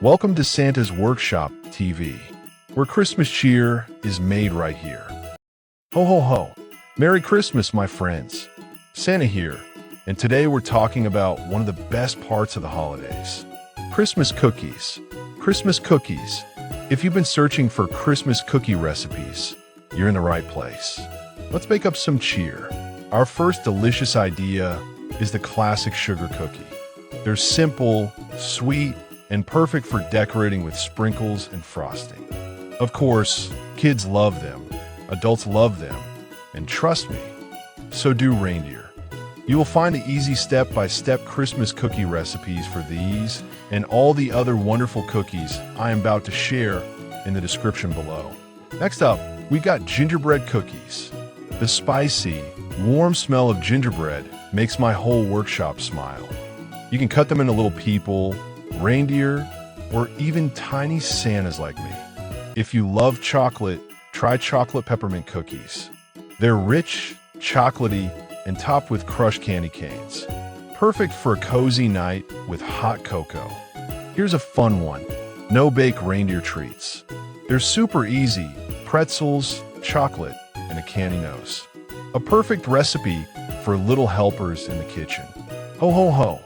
Welcome to Santa's Workshop TV, where Christmas cheer is made right here. Ho ho ho! Merry Christmas, my friends! Santa here, and today we're talking about one of the best parts of the holidays. Christmas cookies. Christmas cookies. If you've been searching for Christmas cookie recipes, you're in the right place. Let's make up some cheer. Our first delicious idea is the classic sugar cookie. They're simple, sweet, and perfect for decorating with sprinkles and frosting. Of course, kids love them, adults love them, and trust me, so do reindeer. You will find the easy step-by-step Christmas cookie recipes for these and all the other wonderful cookies I am about to share in the description below. Next up, we got gingerbread cookies. The spicy, warm smell of gingerbread makes my whole workshop smile. You can cut them into little people, reindeer, or even tiny Santas like me. If you love chocolate, try chocolate peppermint cookies. They're rich, chocolatey, and topped with crushed candy canes. Perfect for a cozy night with hot cocoa. Here's a fun one: no-bake reindeer treats. They're super easy: pretzels, chocolate, and a candy nose. A perfect recipe for little helpers in the kitchen. Ho ho ho!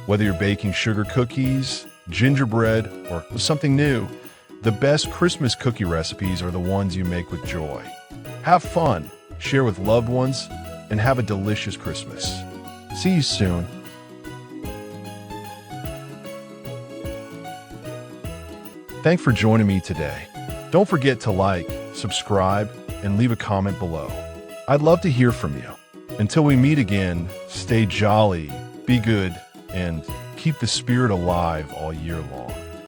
Whether you're baking sugar cookies, gingerbread, or something new, the best Christmas cookie recipes are the ones you make with joy. Have fun, share with loved ones, and have a delicious Christmas. See you soon. Thanks for joining me today. Don't forget to like, subscribe, and leave a comment below. I'd love to hear from you. Until we meet again, stay jolly, be good, and keep the spirit alive all year long.